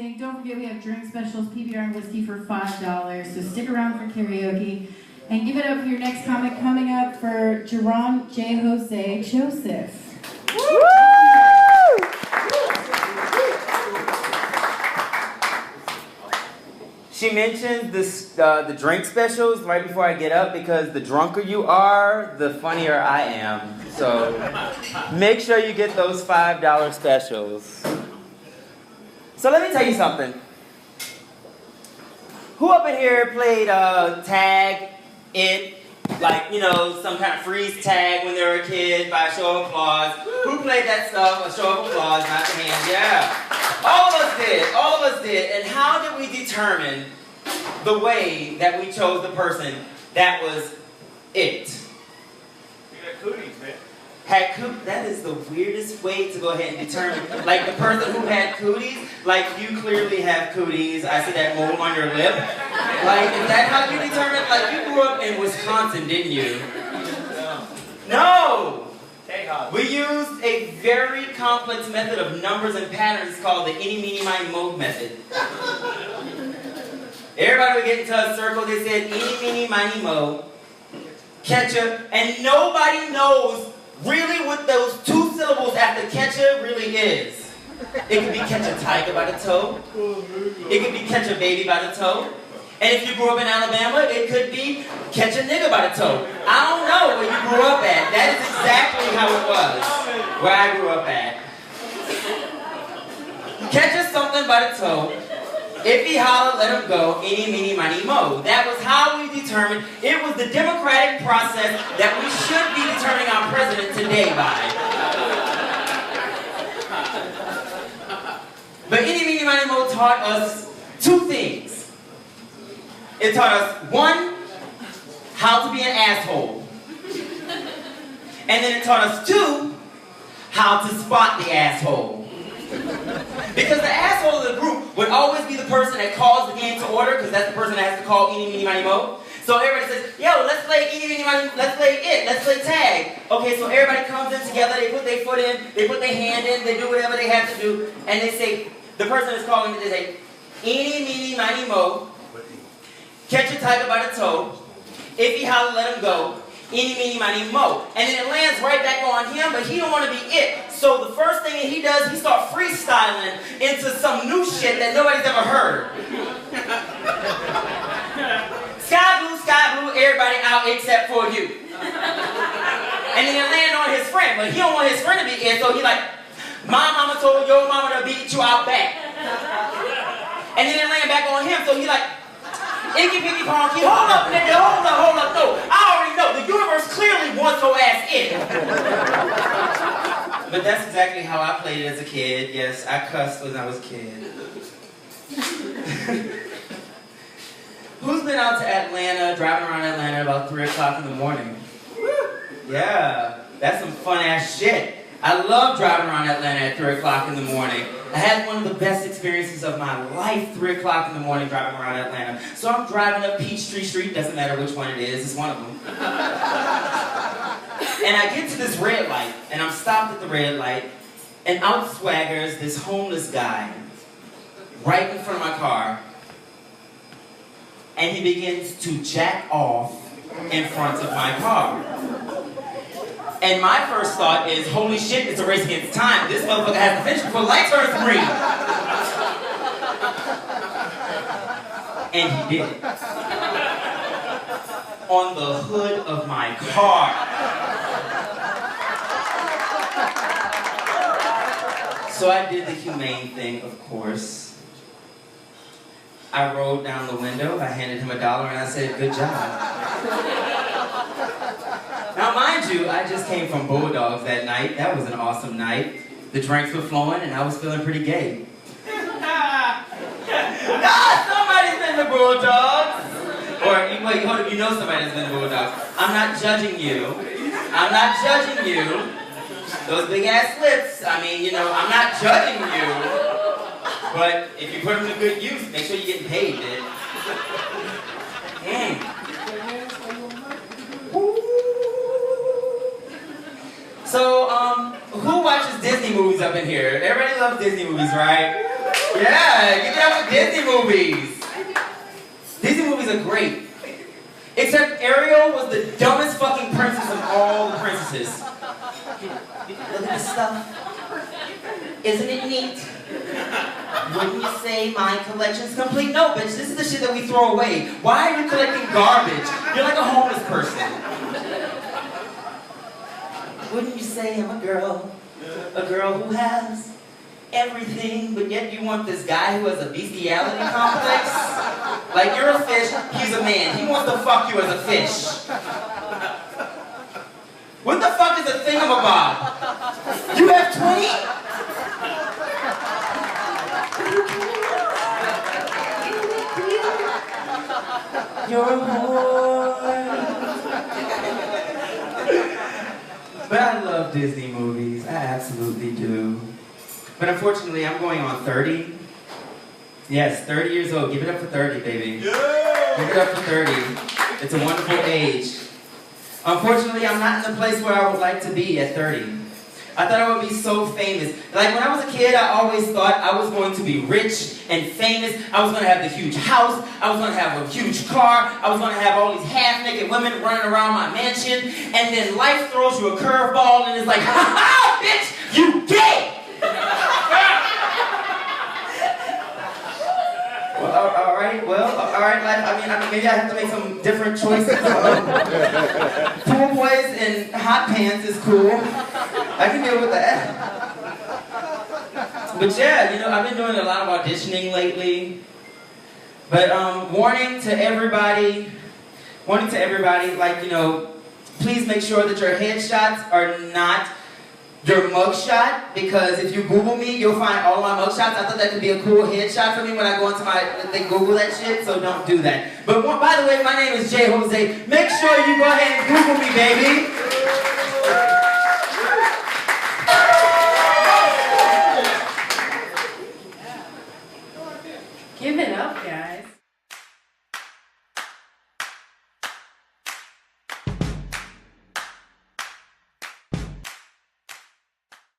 sing. Don't forget we have drink specials, PBR and whiskey for $5. So stick around for karaoke. And give it up for your next comic coming up for JaJose Joseph. Woo! She mentioned this, the drink specials right before I get up because the drunker you are, the funnier I am. So make sure you get those $5 specials. So let me tell you something. Who up in here played tag, it, like, you know, some kind of freeze tag when they were a kid by a show of applause? Who played that stuff? A show of applause, not the hands, yeah. All of us did. And how did we determine the way that we chose the person that was it? You got cooties, man. Had cooties? That is the weirdest way to go ahead and determine. Like the person who had cooties, like you clearly have cooties. I see that mole on your lip. Like, is that how you determine? Like you grew up in Wisconsin, didn't you? No! We used a very complex method of numbers and patterns called the eeny, meeny, miny, moe method. Everybody would get into a circle, they said eeny, meeny, miny, moe, ketchup, and nobody knows really what those two syllables after ketchup really is. It could be catch a tiger by the toe. It could be catch a baby by the toe. And if you grew up in Alabama, it could be catch a nigga by the toe. I don't know where you grew up at. That is exactly how it was, where I grew up at. Catch us something by the toe. If he holler, let him go. Eeny, meeny, miny, moe. That was how we determined. It was the democratic process that we should be determining our president today by. But eeny, meeny, miny, moe taught us two things. It taught us, one, how to be an asshole. And then it taught us, two, how to spot the asshole. Because the asshole of the group would always be the person that calls the game to order, because that's the person that has to call eeny, meeny, miny, moe. So everybody says, yo, let's play eeny, meeny, miny, let's play it, let's play tag. Okay, so everybody comes in together, they put their foot in, they put their hand in, they do whatever they have to do, and they say, the person that's calling it, they say, eeny, meeny, miny, moe. Catch a tiger by the toe. If he holler, let him go. Eeny, meeny, miny, moe. And then it lands right back on him, but he don't want to be it. So the first thing that he does, he starts freestyling into some new shit that nobody's ever heard. Sky blue, everybody out except for you. And then it land on his friend, but he don't want his friend to be it, so he like, my mama told your mama to beat you out back. And then it land back on him, so he like, Icky, picky, ponky, hold up, nigga, hold up, no. I already know, the universe clearly wants your ass in. But that's exactly how I played it as a kid. Yes, I cussed when I was a kid. Who's been out to Atlanta, driving around Atlanta about 3 o'clock in the morning? Yeah, that's some fun ass shit. I love driving around Atlanta at 3 o'clock in the morning. I had one of the best experiences of my life, 3 o'clock in the morning driving around Atlanta. So I'm driving up Peachtree Street, doesn't matter which one it is, it's one of them. And I get to this red light, and I'm stopped at the red light, and out swaggers this homeless guy right in front of my car, and he begins to jack off in front of my car. And my first thought is, holy shit, it's a race against time. This motherfucker has to finish before the light turns green. And he did. On the hood of my car. So I did the humane thing, of course. I rolled down the window, I handed him $1, and I said, good job. Now, mind you, I just came from Bulldogs that night. That was an awesome night. The drinks were flowing, and I was feeling pretty gay. Somebody's been to Bulldogs. Or, wait, hold up, you know somebody that's been to Bulldogs. I'm not judging you. I'm not judging you. Those big-ass lips, I mean, you know, I'm not judging you. But if you put them to good use, make sure you're getting paid, bitch. So, who watches Disney movies up in here? Everybody loves Disney movies, right? Yeah, give it up for Disney movies. Disney movies are great. Except Ariel was the dumbest fucking princess of all the princesses. Look at this stuff. Isn't it neat? Wouldn't you say my collection's complete? No, bitch, this is the shit that we throw away. Why are you collecting garbage? You're like a homeless person. Wouldn't you say I'm a girl who has everything, but yet you want this guy who has a bestiality complex? Like, you're a fish, he's a man. He wants to fuck you as a fish. What the fuck is a thingamabob? You have 20? You're a whore. But I love Disney movies. I absolutely do. But unfortunately, I'm going on 30. Yes, 30 years old. Give it up for 30, baby. Yeah. Give it up for 30. It's a wonderful age. Unfortunately, I'm not in the place where I would like to be at 30. I thought I would be so famous. Like, when I was a kid, I always thought I was going to be rich and famous. I was going to have the huge house. I was going to have a huge car. I was going to have all these half-naked women running around my mansion. And then life throws you a curveball and it's like, ha ha, bitch, you gay! All right, life. I mean, maybe I have to make some different choices. Pool boys and hot pants is cool. I can deal with that. But yeah, you know, I've been doing a lot of auditioning lately. But warning to everybody, like, you know, please make sure that your headshots are not your mugshot, because if you Google me, you'll find all my mugshots. I thought that could be a cool headshot for me when I go into they Google that shit, so don't do that. But by the way, my name is JaJose. Make sure you go ahead and Google me, baby. Give it up, guys.